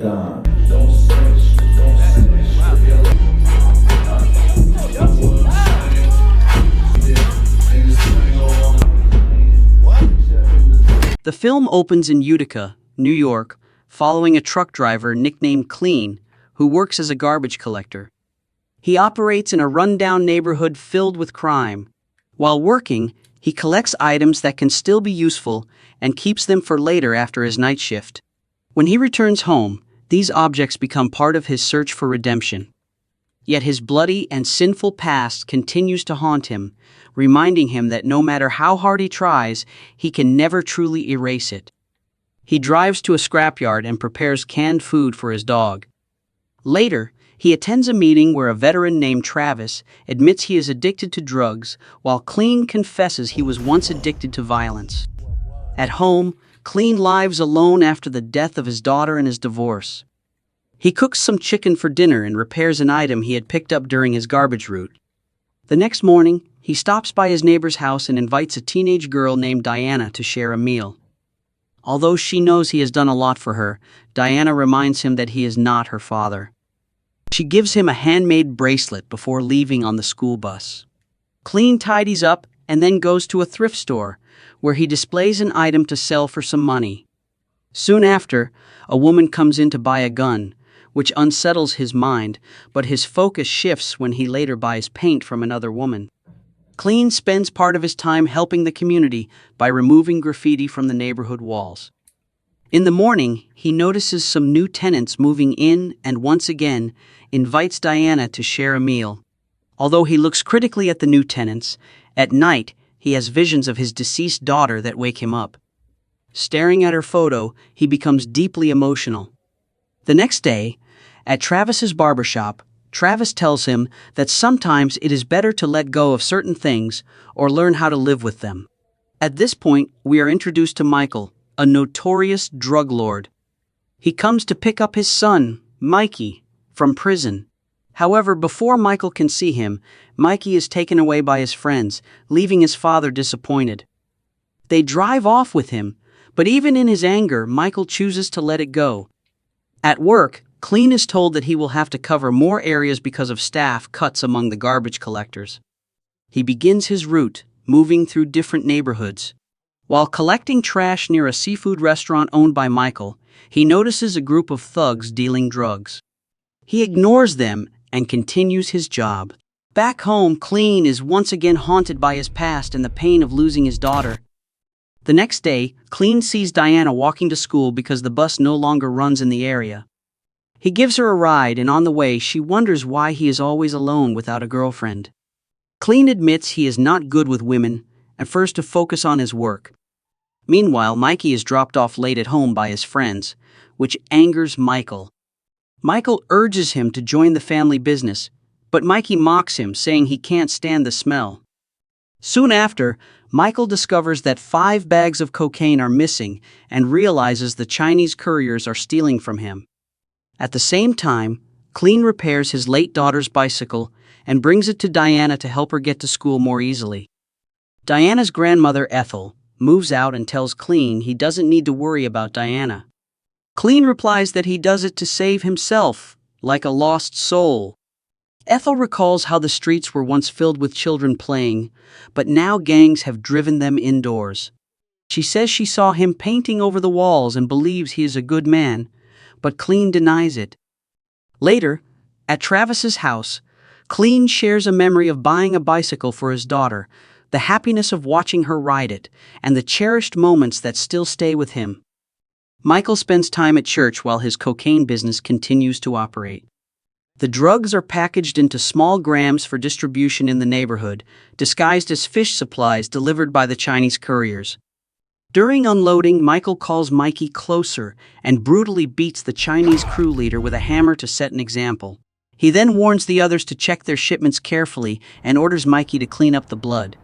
showdown. Don't snitch, don't snitch. The film opens in Utica, New York, following a truck driver nicknamed Clean, who works as a garbage collector. He operates in a rundown neighborhood filled with crime. While working, he collects items that can still be useful and keeps them for later after his night shift. When he returns home, these objects become part of his search for redemption. Yet his bloody and sinful past continues to haunt him, reminding him that no matter how hard he tries, he can never truly erase it. He drives to a scrapyard and prepares canned food for his dog. Later, he attends a meeting where a veteran named Travis admits he is addicted to drugs, while Clean confesses he was once addicted to violence. At home, Clean lives alone after the death of his daughter and his divorce. He cooks some chicken for dinner and repairs an item he had picked up during his garbage route. The next morning, he stops by his neighbor's house and invites a teenage girl named Diana to share a meal. Although she knows he has done a lot for her, Diana reminds him that he is not her father. She gives him a handmade bracelet before leaving on the school bus. Clean tidies up and then goes to a thrift store, where he displays an item to sell for some money. Soon after, a woman comes in to buy a gun, which unsettles his mind, but his focus shifts when he later buys paint from another woman. Clean spends part of his time helping the community by removing graffiti from the neighborhood walls. In the morning, he notices some new tenants moving in and once again invites Diana to share a meal. Although he looks critically at the new tenants, at night he has visions of his deceased daughter that wake him up. Staring at her photo, he becomes deeply emotional. The next day, at Travis's barbershop, Travis tells him that sometimes it is better to let go of certain things or learn how to live with them. At this point, we are introduced to Michael, a notorious drug lord. He comes to pick up his son, Mikey, from prison. However, before Michael can see him, Mikey is taken away by his friends, leaving his father disappointed. They drive off with him, but even in his anger, Michael chooses to let it go. At work, Clean is told that he will have to cover more areas because of staff cuts among the garbage collectors. He begins his route, moving through different neighborhoods. While collecting trash near a seafood restaurant owned by Michael, he notices a group of thugs dealing drugs. He ignores them and continues his job. Back home, Clean is once again haunted by his past and the pain of losing his daughter. The next day, Clean sees Diana walking to school because the bus no longer runs in the area. He gives her a ride, and on the way, she wonders why he is always alone without a girlfriend. Clean admits he is not good with women and prefers to focus on his work. Meanwhile, Mikey is dropped off late at home by his friends, which angers Michael. Michael urges him to join the family business, but Mikey mocks him, saying he can't stand the smell. Soon after, Michael discovers that 5 bags of cocaine are missing and realizes the Chinese couriers are stealing from him. At the same time, Clean repairs his late daughter's bicycle and brings it to Diana to help her get to school more easily. Diana's grandmother, Ethel, moves out and tells Clean he doesn't need to worry about Diana. Clean replies that he does it to save himself, like a lost soul. Ethel recalls how the streets were once filled with children playing, but now gangs have driven them indoors. She says she saw him painting over the walls and believes he is a good man, but Clean denies it. Later, at Travis's house, Clean shares a memory of buying a bicycle for his daughter, the happiness of watching her ride it, and the cherished moments that still stay with him. Michael spends time at church while his cocaine business continues to operate. The drugs are packaged into small grams for distribution in the neighborhood, disguised as fish supplies delivered by the Chinese couriers. During unloading, Michael calls Mikey closer and brutally beats the Chinese crew leader with a hammer to set an example. He then warns the others to check their shipments carefully and orders Mikey to clean up the blood.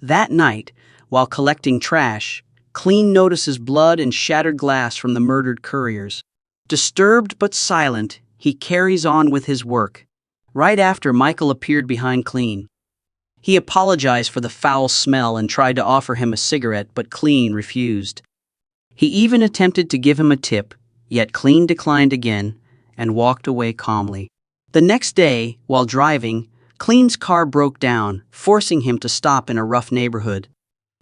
That night, while collecting trash, Clean notices blood and shattered glass from the murdered couriers. Disturbed but silent, he carries on with his work. Right after, Michael appeared behind Clean. He apologized for the foul smell and tried to offer him a cigarette, but Clean refused. He even attempted to give him a tip, Yet Clean declined again and walked away calmly. The next day, while driving, Clean's car broke down, forcing him to stop in a rough neighborhood.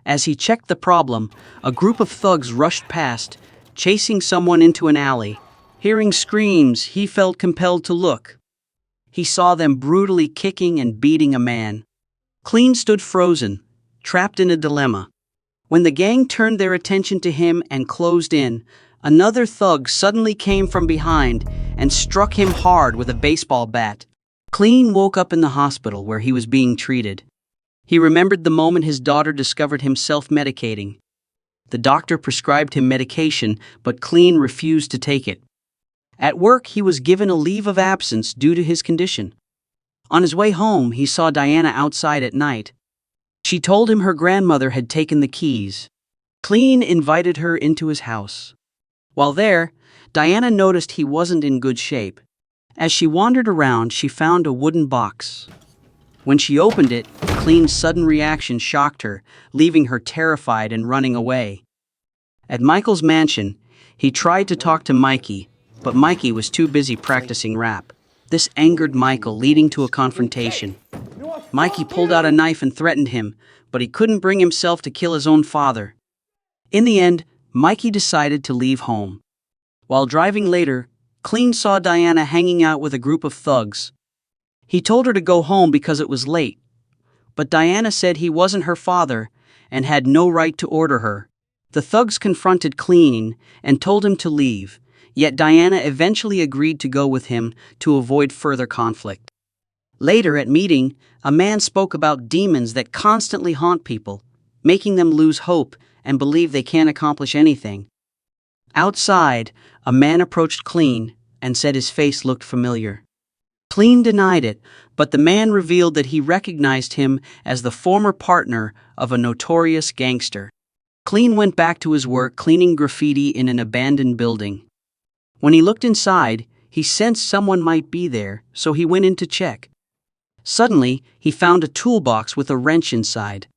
As he checked the problem, a group of thugs rushed past, chasing someone into an alley. Hearing screams, he felt compelled to look. He saw them brutally kicking and beating a man. Clean stood frozen, trapped in a dilemma. When the gang turned their attention to him and closed in, another thug suddenly came from behind and struck him hard with a baseball bat. Clean woke up in the hospital where he was being treated. He remembered the moment his daughter discovered him self-medicating. The doctor prescribed him medication, but Clean refused to take it. At work, he was given a leave of absence due to his condition. On his way home, he saw Diana outside at night. She told him her grandmother had taken the keys. Clean invited her into his house. While there, Diana noticed he wasn't in good shape. As she wandered around, she found a wooden box. When she opened it, Clean's sudden reaction shocked her, leaving her terrified and running away. At Michael's mansion, he tried to talk to Mikey, but Mikey was too busy practicing rap. This angered Michael, leading to a confrontation. Mikey pulled out a knife and threatened him, but he couldn't bring himself to kill his own father. In the end, Mikey decided to leave home. While driving later, Clean saw Diana hanging out with a group of thugs. He told her to go home because it was late, but Diana said he wasn't her father and had no right to order her. The thugs confronted Clean and told him to leave, yet Diana eventually agreed to go with him to avoid further conflict. Later at meeting, a man spoke about demons that constantly haunt people, making them lose hope and believe they can't accomplish anything. Outside, a man approached Clean and said his face looked familiar. Clean denied it, but the man revealed that he recognized him as the former partner of a notorious gangster. Clean went back to his work cleaning graffiti in an abandoned building. When he looked inside, he sensed someone might be there, so he went in to check. Suddenly, he found a toolbox with a wrench inside.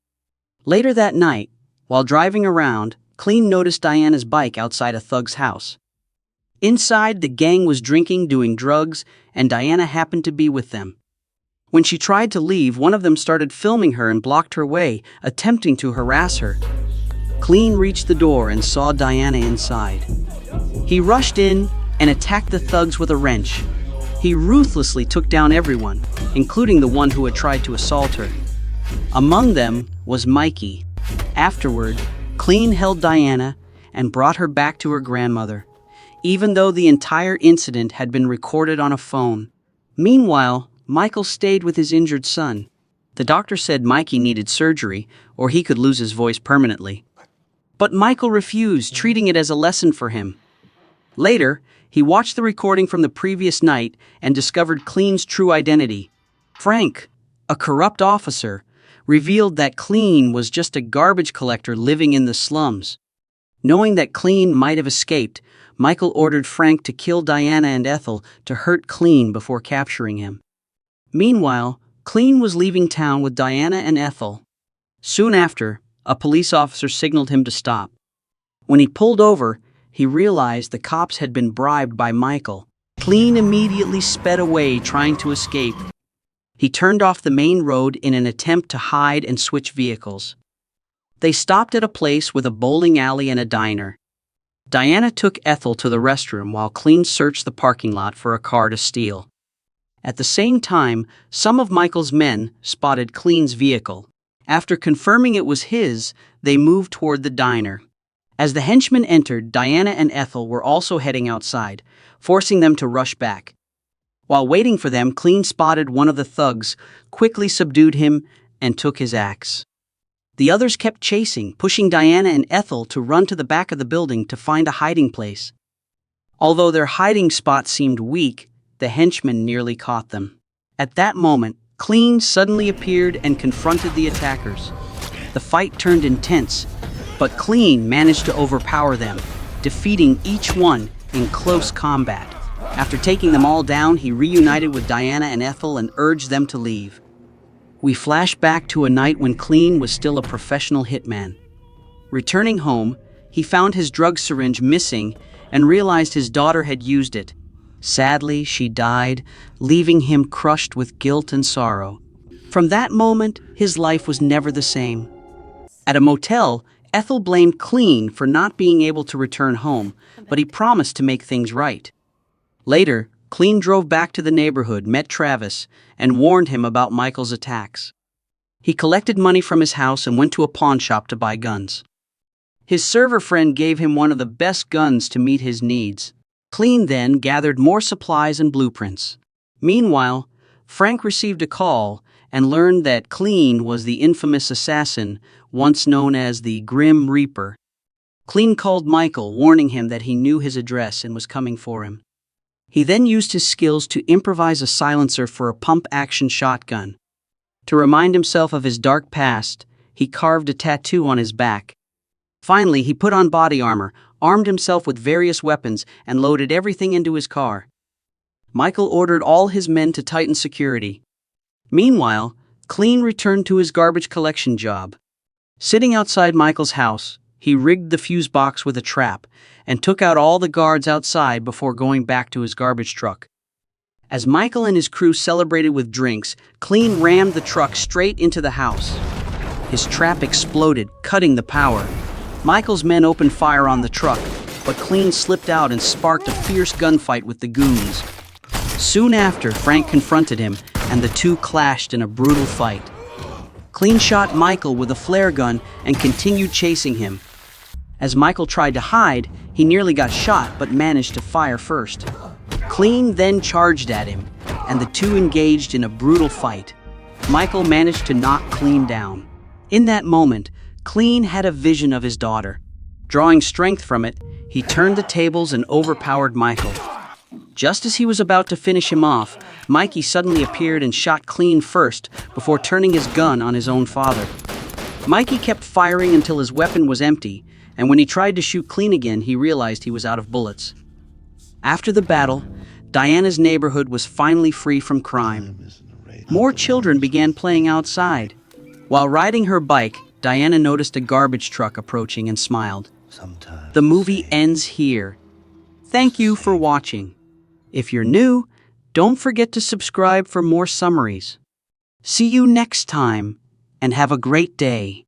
Later that night, while driving around, Clean noticed Diana's bike outside a thug's house. Inside, the gang was drinking, doing drugs, and Diana happened to be with them. When she tried to leave, one of them started filming her and blocked her way, attempting to harass her. Clean reached the door and saw Diana inside. He rushed in and attacked the thugs with a wrench. He ruthlessly took down everyone, including the one who had tried to assault her. Among them was Mikey. Afterward, Clean held Diana and brought her back to her grandmother, even though the entire incident had been recorded on a phone. Meanwhile, Michael stayed with his injured son. The doctor said Mikey needed surgery or he could lose his voice permanently. But Michael refused, treating it as a lesson for him. Later, he watched the recording from the previous night and discovered Clean's true identity. Frank, a corrupt officer, revealed that Clean was just a garbage collector living in the slums. Knowing that Clean might have escaped, Michael ordered Frank to kill Diana and Ethel to hurt Clean before capturing him. Meanwhile, Clean was leaving town with Diana and Ethel. Soon after, a police officer signaled him to stop. When he pulled over, he realized the cops had been bribed by Michael. Clean immediately sped away, trying to escape. He turned off the main road in an attempt to hide and switch vehicles. They stopped at a place with a bowling alley and a diner. Diana took Ethel to the restroom while Clean searched the parking lot for a car to steal. At the same time, some of Michael's men spotted Clean's vehicle. After confirming it was his, they moved toward the diner. As the henchmen entered, Diana and Ethel were also heading outside, forcing them to rush back. While waiting for them, Clean spotted one of the thugs, quickly subdued him, and took his axe. The others kept chasing, pushing Diana and Ethel to run to the back of the building to find a hiding place. Although their hiding spot seemed weak, the henchmen nearly caught them. At that moment, Clean suddenly appeared and confronted the attackers. The fight turned intense, but Clean managed to overpower them, defeating each one in close combat. After taking them all down, he reunited with Diana and Ethel and urged them to leave. We flash back to a night when Clean was still a professional hitman. Returning home, he found his drug syringe missing and realized his daughter had used it. Sadly, she died, leaving him crushed with guilt and sorrow. From that moment, his life was never the same. At a motel, Ethel blamed Clean for not being able to return home, but he promised to make things right. Later, Clean drove back to the neighborhood, met Travis, and warned him about Michael's attacks. He collected money from his house and went to a pawn shop to buy guns. His server friend gave him one of the best guns to meet his needs. Clean then gathered more supplies and blueprints. Meanwhile, Frank received a call and learned that Clean was the infamous assassin once known as the Grim Reaper. Clean called Michael, warning him that he knew his address and was coming for him. He then used his skills to improvise a silencer for a pump-action shotgun. To remind himself of his dark past, he carved a tattoo on his back. Finally, he put on body armor, armed himself with various weapons, and loaded everything into his car. Michael ordered all his men to tighten security. Meanwhile, Clean returned to his garbage collection job. Sitting outside Michael's house, he rigged the fuse box with a trap and took out all the guards outside before going back to his garbage truck. As Michael and his crew celebrated with drinks, Clean rammed the truck straight into the house. His trap exploded, cutting the power. Michael's men opened fire on the truck, but Clean slipped out and sparked a fierce gunfight with the goons. Soon after, Frank confronted him, and the two clashed in a brutal fight. Clean shot Michael with a flare gun and continued chasing him. As Michael tried to hide, he nearly got shot but managed to fire first. Clean then charged at him, and the two engaged in a brutal fight. Michael managed to knock Clean down. In that moment, Clean had a vision of his daughter. Drawing strength from it, he turned the tables and overpowered Michael. Just as he was about to finish him off, Mikey suddenly appeared and shot Clean first before turning his gun on his own father. Mikey kept firing until his weapon was empty, and when he tried to shoot Clean again, he realized he was out of bullets. After the battle, Diana's neighborhood was finally free from crime. More children began playing outside. While riding her bike, Diana noticed a garbage truck approaching and smiled. The movie ends here. Thank you for watching. If you're new, don't forget to subscribe for more summaries. See you next time, and have a great day.